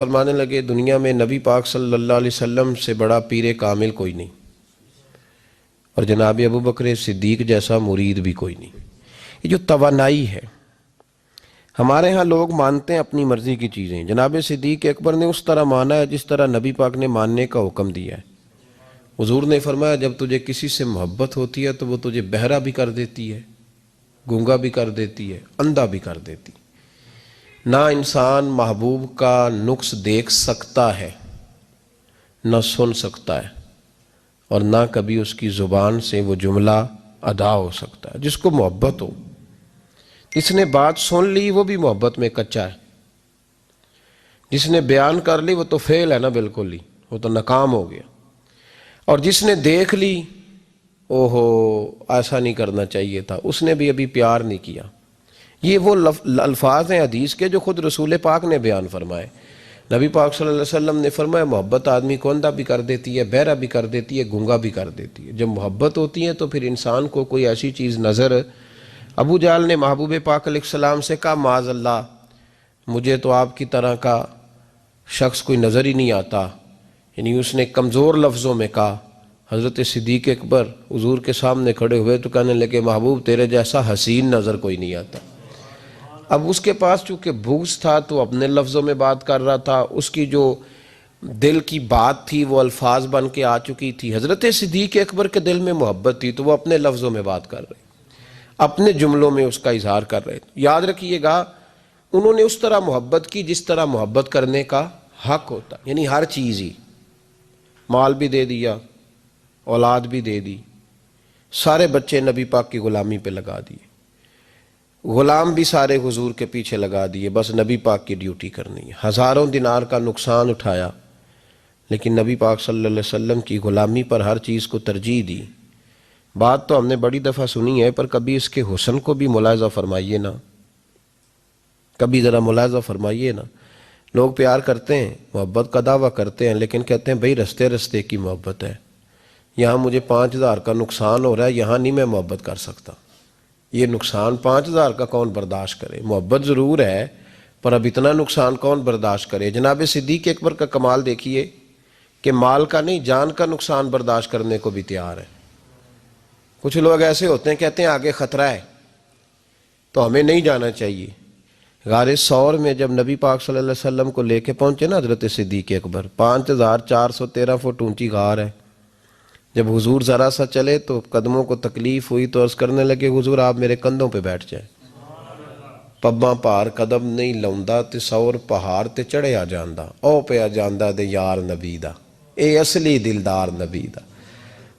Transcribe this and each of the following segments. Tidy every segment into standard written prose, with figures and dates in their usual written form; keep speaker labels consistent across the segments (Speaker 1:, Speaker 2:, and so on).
Speaker 1: فرمانے لگے دنیا میں نبی پاک صلی اللہ علیہ وسلم سے بڑا پیر کامل کوئی نہیں، اور جناب ابو بکر صدیق جیسا مرید بھی کوئی نہیں۔ یہ جو توانائی ہے، ہمارے ہاں لوگ مانتے ہیں اپنی مرضی کی چیزیں۔ جناب صدیق اکبر نے اس طرح مانا ہے جس طرح نبی پاک نے ماننے کا حکم دیا ہے۔ حضور نے فرمایا جب تجھے کسی سے محبت ہوتی ہے تو وہ تجھے بہرا بھی کر دیتی ہے، گونگا بھی کر دیتی ہے، اندھا بھی کر دیتی ہے۔ نہ انسان محبوب کا نقص دیکھ سکتا ہے، نہ سن سکتا ہے، اور نہ کبھی اس کی زبان سے وہ جملہ ادا ہو سکتا ہے۔ جس کو محبت ہو، جس نے بات سن لی وہ بھی محبت میں کچا ہے، جس نے بیان کر لی وہ تو فیل ہے نا، بالکل ہی وہ تو ناکام ہو گیا، اور جس نے دیکھ لی اوہو ایسا نہیں کرنا چاہیے تھا، اس نے بھی ابھی پیار نہیں کیا۔ یہ وہ الفاظ ہیں حدیث کے جو خود رسول پاک نے بیان فرمائے۔ نبی پاک صلی اللہ علیہ وسلم نے فرمایا محبت آدمی کو اندھا بھی کر دیتی ہے، بہرا بھی کر دیتی ہے، گونگا بھی کر دیتی ہے۔ جب محبت ہوتی ہے تو پھر انسان کو کوئی ایسی چیز نظر، ابو جہل نے محبوب پاک علیہ السلام سے کہا معاذ اللہ مجھے تو آپ کی طرح کا شخص کوئی نظر ہی نہیں آتا، یعنی اس نے کمزور لفظوں میں کہا۔ حضرت صدیق اکبر حضور کے سامنے کھڑے ہوئے تو کہنے لگے محبوب تیرے جیسا حسین نظر کوئی نہیں آتا۔ اب اس کے پاس چونکہ بغض تھا تو اپنے لفظوں میں بات کر رہا تھا، اس کی جو دل کی بات تھی وہ الفاظ بن کے آ چکی تھی۔ حضرت صدیق اکبر کے دل میں محبت تھی تو وہ اپنے لفظوں میں بات کر رہے، اپنے جملوں میں اس کا اظہار کر رہے۔ یاد رکھیے گا انہوں نے اس طرح محبت کی جس طرح محبت کرنے کا حق ہوتا، یعنی ہر چیز ہی، مال بھی دے دیا، اولاد بھی دے دی، سارے بچے نبی پاک کی غلامی پہ لگا دیے، غلام بھی سارے حضور کے پیچھے لگا دیے، بس نبی پاک کی ڈیوٹی کرنی ہے۔ ہزاروں دینار کا نقصان اٹھایا لیکن نبی پاک صلی اللہ علیہ وسلم کی غلامی پر ہر چیز کو ترجیح دی۔ بات تو ہم نے بڑی دفعہ سنی ہے پر کبھی اس کے حسن کو بھی ملاحظہ فرمائیے نا، کبھی ذرا ملاحظہ فرمائیے نا۔ لوگ پیار کرتے ہیں، محبت کا دعویٰ کرتے ہیں لیکن کہتے ہیں بھئی رستے رستے کی محبت ہے، یہاں مجھے 5000 کا نقصان ہو رہا ہے، یہاں نہیں میں محبت کر سکتا۔ یہ نقصان 5000 کا کون برداشت کرے؟ محبت ضرور ہے پر اب اتنا نقصان کون برداشت کرے؟ جناب صدیق اکبر کا کمال دیکھیے کہ مال کا نہیں جان کا نقصان برداشت کرنے کو بھی تیار ہے۔ کچھ لوگ ایسے ہوتے ہیں کہتے ہیں آگے خطرہ ہے تو ہمیں نہیں جانا چاہیے۔ غار ثور میں جب نبی پاک صلی اللہ علیہ وسلم کو لے کے پہنچے نا حضرت صدیق اکبر، 5413 فٹ اونچی غار ہے، جب حضور ذرا سا چلے تو قدموں کو تکلیف ہوئی تو عرض کرنے لگے حضور آپ میرے کندھوں پہ بیٹھ جائیں، پباں پار قدم نہیں لاؤندا تے سور پہاڑ تے چڑھیا جاندا، او پیا جاندا دے یار نبی دا، اے اصلی دلدار نبی دا۔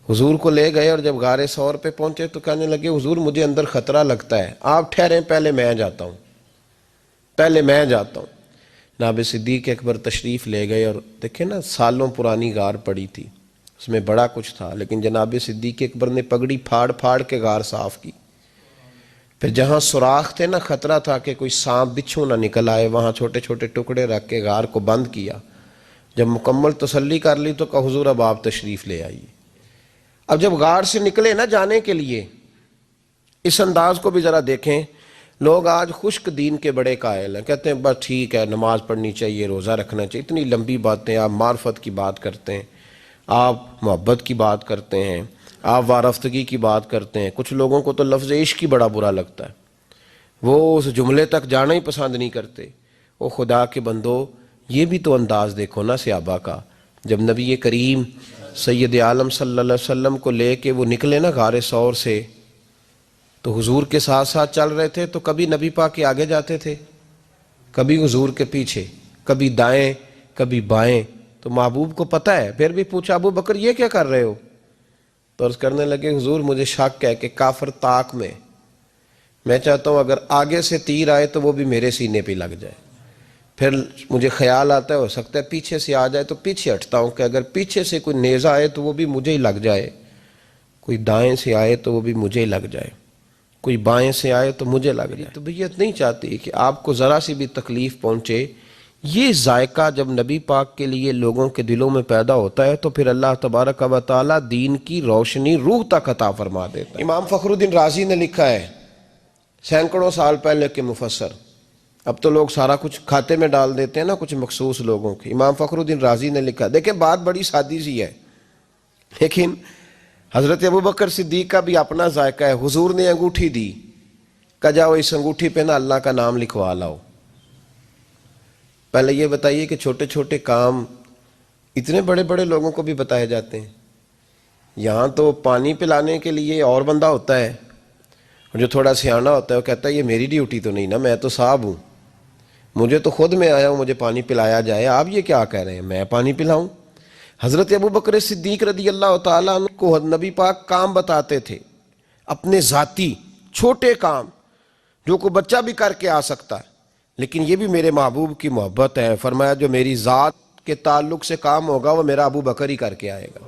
Speaker 1: حضور کو لے گئے اور جب غار ثور پہ پہنچے تو کہنے لگے حضور مجھے اندر خطرہ لگتا ہے، آپ ٹھہریں پہلے میں جاتا ہوں، پہلے میں جاتا ہوں۔ جناب صدیق اکبر تشریف لے گئے اور دیکھیں نا سالوں پرانی غار پڑی تھی، اس میں بڑا کچھ تھا، لیکن جناب صدیق اکبر نے پگڑی پھاڑ پھاڑ کے غار صاف کی۔ پھر جہاں سوراخ تھے نا، خطرہ تھا کہ کوئی سانپ بچھو نہ نکل آئے، وہاں چھوٹے چھوٹے ٹکڑے رکھ کے غار کو بند کیا۔ جب مکمل تسلی کر لی تو کہا حضور اب آپ تشریف لے آئیے۔ اب جب غار سے نکلے نا جانے کے لیے، اس انداز کو بھی ذرا دیکھیں۔ لوگ آج خشک دین کے بڑے قائل ہیں، کہتے ہیں بس ٹھیک ہے نماز پڑھنی چاہیے، روزہ رکھنا چاہیے، اتنی لمبی باتیں، آپ معرفت کی بات کرتے ہیں، آپ محبت کی بات کرتے ہیں، آپ وارفتگی کی بات کرتے ہیں۔ کچھ لوگوں کو تو لفظ عشق ہی بڑا برا لگتا ہے، وہ اس جملے تک جانا ہی پسند نہیں کرتے۔ او خدا کے بندو یہ بھی تو انداز دیکھو نا صحابہ کا، جب نبی کریم سید عالم صلی اللہ علیہ وسلم کو لے کے وہ نکلے نا غار ثور سے تو حضور کے ساتھ ساتھ چل رہے تھے، تو کبھی نبی پاک کے آگے جاتے تھے، کبھی حضور کے پیچھے، کبھی دائیں کبھی بائیں۔ تو محبوب کو پتہ ہے، پھر بھی پوچھا ابو بکر یہ کیا کر رہے ہو؟ تو عرض کرنے لگے حضور مجھے شک ہے کہ کافر طاق میں چاہتا ہوں اگر آگے سے تیر آئے تو وہ بھی میرے سینے پہ لگ جائے، پھر مجھے خیال آتا ہے ہو سکتا ہے پیچھے سے آ جائے تو پیچھے ہٹتا ہوں کہ اگر پیچھے سے کوئی نیزہ آئے تو وہ بھی مجھے ہی لگ جائے، کوئی دائیں سے آئے تو وہ بھی مجھے ہی لگ جائے، کوئی بائیں سے آئے تو مجھے لگ جائے۔ طبیعت نہیں چاہتی کہ آپ کو ذرا سی بھی تکلیف پہنچے۔ یہ ذائقہ جب نبی پاک کے لیے لوگوں کے دلوں میں پیدا ہوتا ہے تو پھر اللہ تبارک و تعالی دین کی روشنی روح تک عطا فرما دیتا ہے۔ امام فخر الدین رازی نے لکھا ہے، سینکڑوں سال پہلے کے مفسر، اب تو لوگ سارا کچھ کھاتے میں ڈال دیتے ہیں نا، کچھ مخصوص لوگوں کے۔ امام فخر الدین رازی نے لکھا، دیکھیں بات بڑی سادی سی ہے، لیکن حضرت ابوبکر صدیق کا بھی اپنا ذائقہ ہے۔ حضور نے انگوٹھی دی، کہا جاؤ اس انگوٹھی پہ نا اللہ کا نام لکھوا لاؤ۔ پہلے یہ بتائیے کہ چھوٹے چھوٹے کام اتنے بڑے بڑے لوگوں کو بھی بتائے جاتے ہیں؟ یہاں تو پانی پلانے کے لیے اور بندہ ہوتا ہے، اور جو تھوڑا سیاںا ہوتا ہے وہ کہتا ہے یہ میری ڈیوٹی تو نہیں نا، میں تو صاحب ہوں، مجھے تو خود میں آیا ہوں مجھے پانی پلایا جائے، آپ یہ کیا کہہ رہے ہیں میں پانی پلاؤں؟ حضرت ابوبکر صدیق رضی اللہ تعالیٰ عنہ کو نبی پاک کام بتاتے تھے، اپنے ذاتی چھوٹے کام جو کوئی بچہ بھی کر کے آ سکتا ہے، لیکن یہ بھی میرے محبوب کی محبت ہے۔ فرمایا جو میری ذات کے تعلق سے کام ہوگا وہ میرا ابو بکر ہی کر کے آئے گا۔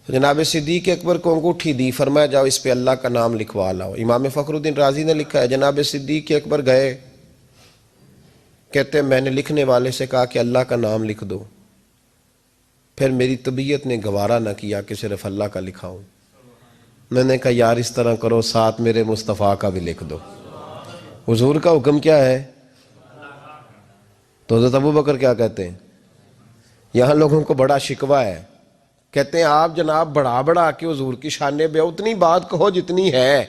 Speaker 1: جناب صدیق اکبر کو انگوٹھی دی، فرمایا جاؤ اس پہ اللہ کا نام لکھوا لاؤ۔ امام فخر الدین رازی نے لکھا ہے جناب صدیق اکبر گئے، کہتے ہیں میں نے لکھنے والے سے کہا کہ اللہ کا نام لکھ دو، پھر میری طبیعت نے گوارا نہ کیا کہ صرف اللہ کا لکھاؤں، میں نے کہا یار اس طرح کرو ساتھ میرے مصطفیٰ کا بھی لکھ دو۔ حضور کا حکم کیا ہے؟ تو حضرت ابوبکر کیا کہتے ہیں؟ یہاں لوگوں کو بڑا شکوہ ہے، کہتے ہیں آپ جناب بڑھا کے حضور کی شان بے، اتنی بات کہو جتنی ہے،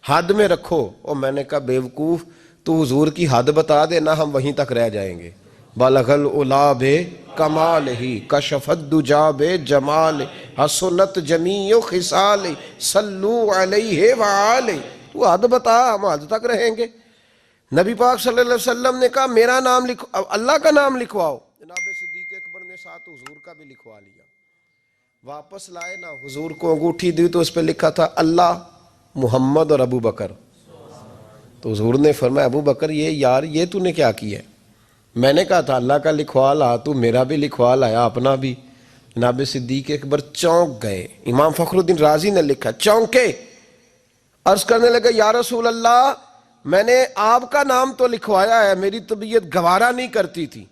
Speaker 1: حد میں رکھو۔ اور میں نے کہا بیوقوف تو حضور کی حد بتا دے نا، ہم وہیں تک رہ جائیں گے۔ بالغ العلا بے کمال ہی، کشف الدجا بے جمال، حسنت جمیع خصال، صلو علیہ وآلہ۔ تو حد بتا، ہم حد تک رہیں گے۔ نبی پاک صلی اللہ علیہ وسلم نے کہا میرا نام لکھو، اللہ کا نام لکھواؤ۔ جناب صدیق اکبر نے ساتھ حضور کا بھی لکھوا لیا۔ واپس لائے نا، حضور کو انگوٹھی دی تو اس پہ لکھا تھا اللہ، محمد اور ابو بکر۔ تو حضور نے فرمایا ابو بکر یہ یار یہ تو نے کیا کیا ہے؟ میں نے کہا تھا اللہ کا لکھوا لا، تو میرا بھی لکھوا لایا اپنا بھی۔ جناب صدیق اکبر چونک گئے۔ امام فخر الدین رازی نے لکھا چونکے، عرض کرنے لگا یا رسول اللہ میں نے آپ کا نام تو لکھوایا ہے، میری طبیعت گوارا نہیں کرتی تھی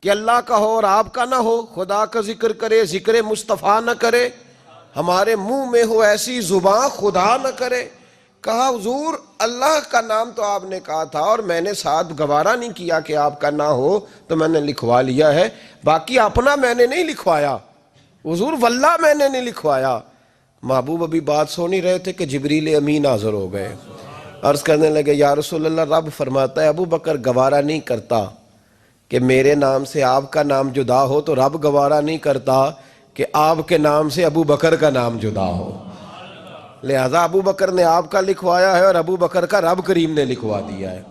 Speaker 1: کہ اللہ کا ہو اور آپ کا نہ ہو، خدا کا ذکر کرے ذکر مصطفیٰ نہ کرے، ہمارے منہ میں ہو ایسی زبان خدا نہ کرے۔ کہا حضور اللہ کا نام تو آپ نے کہا تھا اور میں نے ساتھ گوارا نہیں کیا کہ آپ کا نہ ہو، تو میں نے لکھوا لیا ہے، باقی اپنا میں نے نہیں لکھوایا حضور، واللہ میں نے نہیں لکھوایا۔ محبوب ابھی بات سن ہی رہے تھے کہ جبریل امین حاضر ہو گئے، عرض کرنے لگے یا رسول اللہ رب فرماتا ہے ابو بکر گوارا نہیں کرتا کہ میرے نام سے آپ کا نام جدا ہو، تو رب گوارا نہیں کرتا کہ آپ کے نام سے ابو بکر کا نام جدا ہو، لہذا ابو بکر نے آپ کا لکھوایا ہے اور ابو بکر کا رب کریم نے لکھوا دیا ہے۔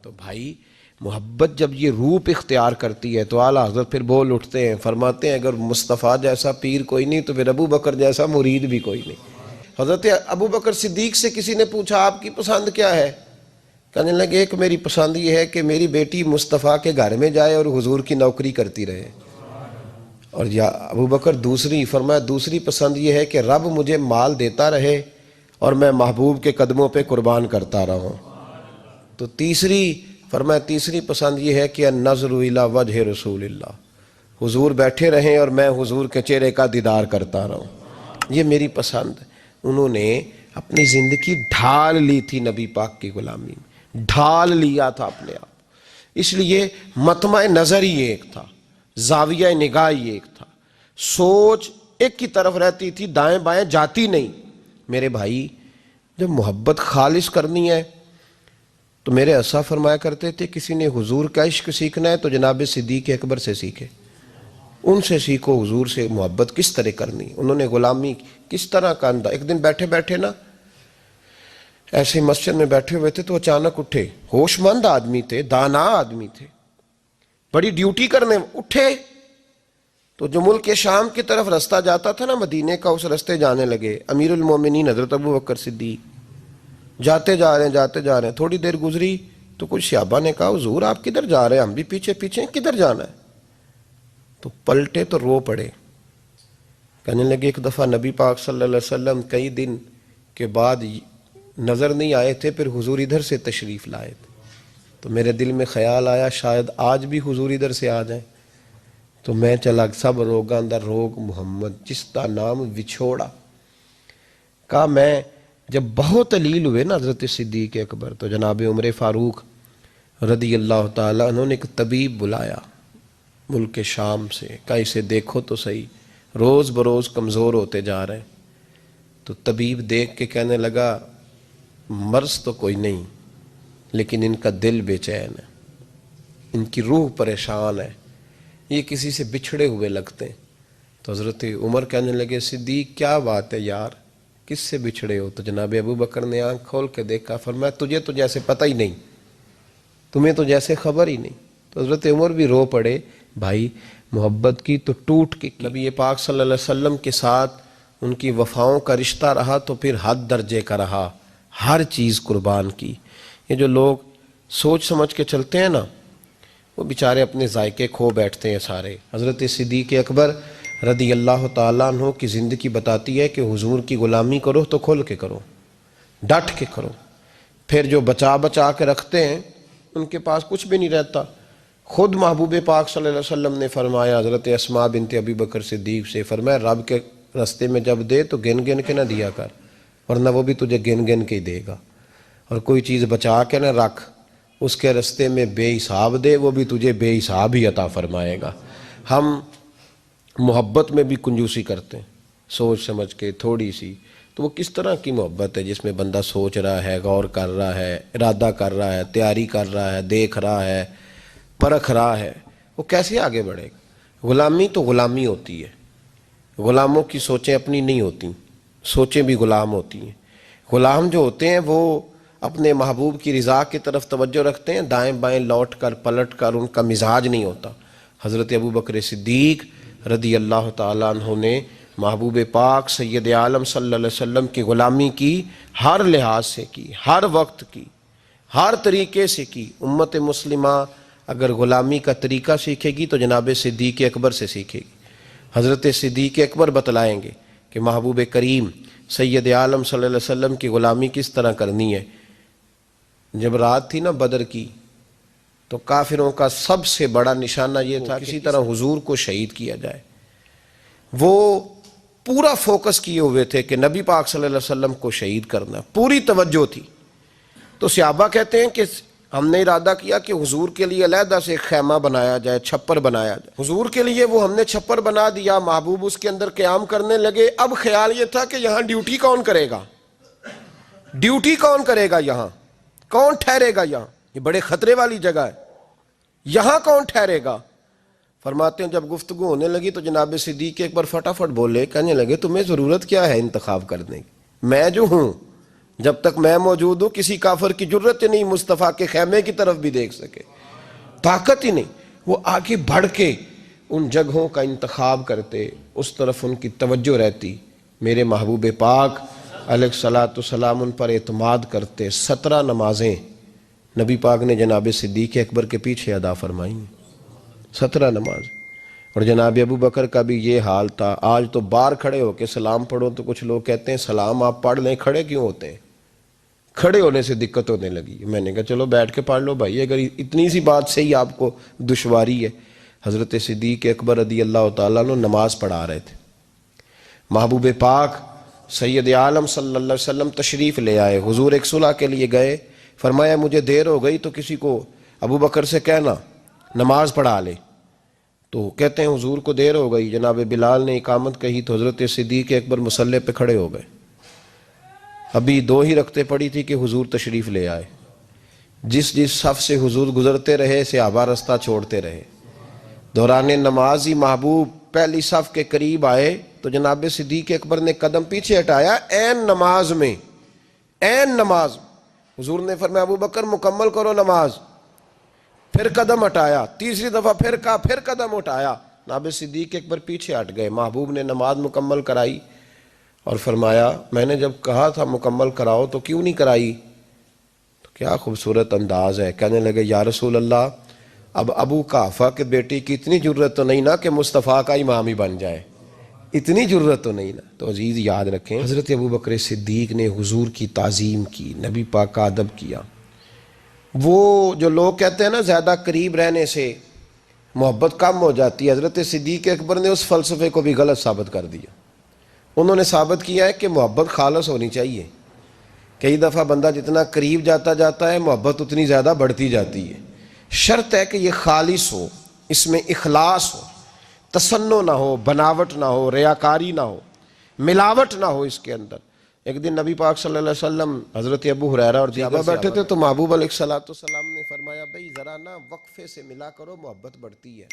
Speaker 1: تو بھائی محبت جب یہ روپ اختیار کرتی ہے تو اعلیٰ حضرت پھر بول اٹھتے ہیں، فرماتے ہیں اگر مصطفیٰ جیسا پیر کوئی نہیں تو پھر ابو بکر جیسا مرید بھی کوئی نہیں۔ حضرت ابو بکر صدیق سے کسی نے پوچھا آپ کی پسند کیا ہے؟ کہنے لگے ایک میری پسند یہ ہے کہ میری بیٹی مصطفیٰ کے گھر میں جائے اور حضور کی نوکری کرتی رہے، اور یا ابو بکر دوسری، فرمایا دوسری پسند یہ ہے کہ رب مجھے مال دیتا رہے اور میں محبوب کے قدموں پہ قربان کرتا رہوں۔ تو تیسری، فرمایا تیسری پسند یہ ہے کہ النظر الی وجہ رسول اللہ، حضور بیٹھے رہیں اور میں حضور کے چہرے کا دیدار کرتا رہوں، یہ میری پسند۔ انہوں نے اپنی زندگی ڈھال لی تھی نبی پاک کی غلامی میں، ڈھال لیا تھا اپنے آپ، اس لیے مطمع نظر ہی ایک تھا، زاویہ نگاہ ہی ایک تھا، سوچ ایک کی طرف رہتی تھی، دائیں بائیں جاتی نہیں۔ میرے بھائی جب محبت خالص کرنی ہے تو میرے اسا فرمایا کرتے تھے کسی نے حضور کا عشق سیکھنا ہے تو جناب صدیق اکبر سے سیکھے، ان سے سیکھو حضور سے محبت کس طرح کرنی، انہوں نے غلامی کس طرح کا انداز۔ ایک دن بیٹھے بیٹھے نا ایسے مسجد میں بیٹھے ہوئے تھے تو اچانک اٹھے، ہوش مند آدمی تھے، دانا آدمی تھے، بڑی ڈیوٹی کرنے اٹھے، تو جو ملک شام کی طرف رستہ جاتا تھا نا مدینے کا، اس رستے جانے لگے۔ امیر المومنین حضرت ابو بکر صدیق جاتے جا رہے ہیں، تھوڑی دیر گزری تو کچھ صحابہ نے کہا حضور آپ کدھر جا رہے ہیں؟ ہم بھی پیچھے پیچھے، کدھر جانا ہے؟ تو پلٹے تو رو پڑے، کہنے لگے ایک دفعہ نبی پاک صلی اللہ علیہ وسلم کئی دن کے بعد نظر نہیں آئے تھے، پھر حضور ادھر سے تشریف لائے تھے، تو میرے دل میں خیال آیا شاید آج بھی حضور ادھر سے آ جائیں، تو میں چلا سب روگاں دا روگ محمد جس کا نام وچھوڑا۔ کہا میں جب بہت علیل ہوئے نا حضرت صدیق اکبر، تو جناب عمر فاروق رضی اللہ تعالیٰ عنہ نے ایک طبیب بلایا ملک شام سے، کہا اسے دیکھو تو صحیح، روز بروز کمزور ہوتے جا رہے ہیں۔ تو طبیب دیکھ کے کہنے لگا مرض تو کوئی نہیں، لیکن ان کا دل بے چین ہے، ان کی روح پریشان ہے، یہ کسی سے بچھڑے ہوئے لگتے ہیں۔ تو حضرت عمر کہنے لگے صدیق کیا بات ہے یار، کس سے بچھڑے ہو؟ تو جناب ابو بکر نے آنکھ کھول کے دیکھا، فرمایا تجھے تو جیسے پتہ ہی نہیں، تمہیں تو جیسے خبر ہی نہیں۔ تو حضرت عمر بھی رو پڑے، بھائی محبت کی تو ٹوٹ کے نبی پاک صلی اللہ علیہ وسلم کے ساتھ ان کی وفاؤں کا رشتہ رہا تو پھر حد درجے کا رہا، ہر چیز قربان کی۔ یہ جو لوگ سوچ سمجھ کے چلتے ہیں نا، وہ بیچارے اپنے ذائقے کھو بیٹھتے ہیں سارے۔ حضرت صدیق اکبر رضی اللہ تعالیٰ عنہ کی زندگی بتاتی ہے کہ حضور کی غلامی کرو تو کھل کے کرو، ڈٹ کے کرو، پھر جو بچا بچا کے رکھتے ہیں ان کے پاس کچھ بھی نہیں رہتا۔ خود محبوب پاک صلی اللہ علیہ وسلم نے فرمایا حضرت اسماء بنت ابی بکر صدیق سے، فرمایا رب کے رستے میں جب دے تو گن گن کے نہ دیا کر، ورنہ وہ بھی تجھے گن گن کے ہی دے گا، اور کوئی چیز بچا کے نہ رکھ، اس کے رستے میں بے حساب دے، وہ بھی تجھے بے حساب ہی عطا فرمائے گا۔ ہم محبت میں بھی کنجوسی کرتے ہیں، سوچ سمجھ کے تھوڑی سی، تو وہ کس طرح کی محبت ہے جس میں بندہ سوچ رہا ہے، غور کر رہا ہے، ارادہ کر رہا ہے، تیاری کر رہا ہے، دیکھ رہا ہے، پرکھ رہا ہے، وہ کیسے آگے بڑھے گا؟ غلامی تو غلامی ہوتی ہے، غلاموں کی سوچیں اپنی نہیں ہوتی، سوچیں بھی غلام ہوتی ہیں۔ غلام جو ہوتے ہیں وہ اپنے محبوب کی رضا کی طرف توجہ رکھتے ہیں، دائیں بائیں لوٹ کر پلٹ کر ان کا مزاج نہیں ہوتا۔ حضرت ابو بکر صدیق رضی اللہ تعالیٰ عنہ نے محبوب پاک سید عالم صلی اللہ علیہ وسلم کی غلامی کی، ہر لحاظ سے کی، ہر وقت کی، ہر طریقے سے کی۔ امت مسلمہ اگر غلامی کا طریقہ سیکھے گی تو جناب صدیق اکبر سے سیکھے گی۔ حضرت صدیق اکبر بتلائیں گے کہ محبوب کریم سید عالم صلی اللہ علیہ وسلم کی غلامی کس طرح کرنی ہے۔ جب رات تھی نا بدر کی، تو کافروں کا سب سے بڑا نشانہ یہ تھا کہ کسی طرح حضور کو شہید کیا جائے۔ وہ پورا فوکس کیے ہوئے تھے کہ نبی پاک صلی اللہ علیہ وسلم کو شہید کرنا، پوری توجہ تھی۔ تو صحابہ کہتے ہیں کہ ہم نے ارادہ کیا کہ حضور کے لیے علیحدہ سے ایک خیمہ بنایا جائے، چھپر بنایا جائے۔ حضور کے لیے وہ ہم نے چھپر بنا دیا، محبوب اس کے اندر قیام کرنے لگے۔ اب خیال یہ تھا کہ یہاں ڈیوٹی کون کرے گا، ڈیوٹی کون کرے گا، یہاں کون ٹھہرے گا، یہاں یہ بڑے خطرے والی جگہ ہے، یہاں کون ٹھہرے گا۔ فرماتے ہیں جب گفتگو ہونے لگی تو جناب صدیق اکبر فٹافٹ بولے، کہنے لگے تمہیں ضرورت کیا ہے انتخاب کرنے کی، میں جو ہوں، جب تک میں موجود ہوں کسی کافر کی جرت نہیں مصطفیٰ کے خیمے کی طرف بھی دیکھ سکے، طاقت ہی نہیں۔ وہ آگے بڑھ کے ان جگہوں کا انتخاب کرتے، اس طرف ان کی توجہ رہتی۔ میرے محبوب پاک علیہ الصلوۃ والسلام ان پر اعتماد کرتے۔ 17 نمازیں نبی پاک نے جناب صدیق اکبر کے پیچھے ادا فرمائیں، 17 نماز۔ اور جناب ابو بکر کا بھی یہ حال تھا۔ آج تو باہر کھڑے ہو کے سلام پڑھو تو کچھ لوگ کہتے ہیں سلام آپ پڑھ لیں، کھڑے کیوں ہوتے ہیں؟ کھڑے ہونے سے دقت ہونے لگی۔ میں نے کہا چلو بیٹھ کے پڑھ لو بھائی، اگر اتنی سی بات سے ہی آپ کو دشواری ہے۔ حضرت صدیق اکبر رضی اللہ تعالیٰ عنہ نماز پڑھا رہے تھے، محبوب پاک سید عالم صلی اللہ علیہ وسلم تشریف لے آئے۔ حضور ایک صلح کے لیے گئے، فرمایا مجھے دیر ہو گئی تو کسی کو ابو بکر سے کہنا نماز پڑھا لے۔ تو کہتے ہیں حضور کو دیر ہو گئی، جناب بلال نے اقامت کہی تو حضرت صدیق اکبر مصلی پہ کھڑے ہو گئے۔ ابھی 2 ہی رکعتیں پڑی تھی کہ حضور تشریف لے آئے۔ جس جس صف سے حضور گزرتے رہے صحابہ رستہ چھوڑتے رہے۔ دوران نماز ہی محبوب پہلی صف کے قریب آئے تو جناب صدیق اکبر نے قدم پیچھے ہٹایا، عین نماز میں، عین نماز۔ حضور نے فرمایا ابو بکر مکمل کرو نماز، پھر قدم ہٹایا، تیسری دفعہ پھر کہا، پھر قدم ہٹایا، جناب صدیق اکبر پیچھے ہٹ گئے۔ محبوب نے نماز مکمل کرائی اور فرمایا میں نے جب کہا تھا مکمل کراؤ تو کیوں نہیں کرائی؟ تو کیا خوبصورت انداز ہے، کہنے لگے یا رسول اللہ اب ابو قحافہ کے بیٹی کی اتنی جرت تو نہیں نا کہ مصطفیٰ کا امام ہی بن جائے، اتنی جرت تو نہیں نا۔ تو عزیز یاد رکھیں حضرت ابو بکر صدیق نے حضور کی تعظیم کی، نبی پاک کا ادب کیا۔ وہ جو لوگ کہتے ہیں نا زیادہ قریب رہنے سے محبت کم ہو جاتی ہے، حضرت صدیق اکبر نے اس فلسفے کو بھی غلط ثابت کر دیا۔ انہوں نے ثابت کیا ہے کہ محبت خالص ہونی چاہیے، کئی دفعہ بندہ جتنا قریب جاتا جاتا ہے محبت اتنی زیادہ بڑھتی جاتی ہے. شرط ہے کہ یہ خالص ہو، اس میں اخلاص ہو، تصنع نہ ہو، بناوٹ نہ ہو، ریاکاری نہ ہو، ملاوٹ نہ ہو اس کے اندر. ایک دن نبی پاک صلی اللہ علیہ وسلم حضرت ابو ہریرہ اور دیگر بیٹھے تھے تو محبوب علیہ السلام نے فرمایا بھئی ذرا نا وقفے سے ملا کرو، محبت بڑھتی ہے.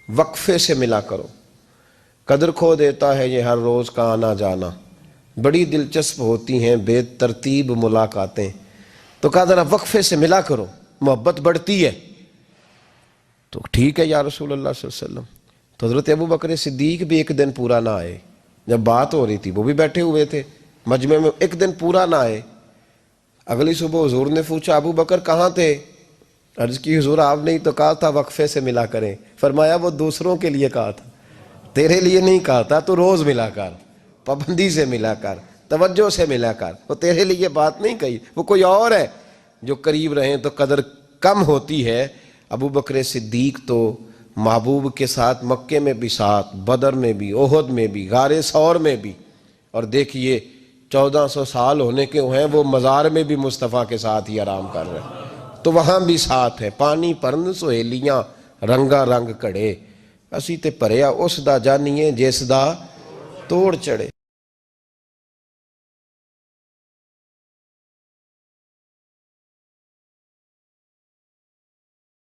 Speaker 1: وقفے سے ملا کرو. قدر کھو دیتا ہے یہ ہر روز کا آنا جانا، بڑی دلچسپ ہوتی ہیں بے ترتیب ملاقاتیں. تو کہا ذرا وقفے سے ملا کرو، محبت بڑھتی ہے. تو ٹھیک ہے یا رسول اللہ صلی اللہ علیہ وسلم. تو حضرت ابو بکر صدیق بھی ایک دن پورا نہ آئے. جب بات ہو رہی تھی وہ بھی بیٹھے ہوئے تھے مجمع میں، ایک دن پورا نہ آئے. اگلی صبح حضور نے پوچھا ابو بکر کہاں تھے؟ عرض کی حضور آپ نے تو کہا تھا وقفے سے ملا کریں. فرمایا وہ دوسروں کے لیے کہا تھا، تیرے لیے نہیں کہا تھا. تو روز ملا کر، پابندی سے ملا کر، توجہ سے ملا کر. وہ تیرے لیے بات نہیں کہی، وہ کوئی اور ہے. جو قریب رہیں تو قدر کم ہوتی ہے. ابو بکر صدیق تو محبوب کے ساتھ مکے میں بھی ساتھ، بدر میں بھی، احد میں بھی، غار ثور میں بھی. اور دیکھیے 1400 سال ہونے کے ہیں وہ مزار میں بھی مصطفیٰ کے ساتھ ہی آرام کر رہے ہیں. تو وہاں بھی ساتھ ہے. پانی پرن سہیلیاں رنگا رنگ کڑے، اسی تے پریا اس دا جانیے جس دا توڑ چڑھے.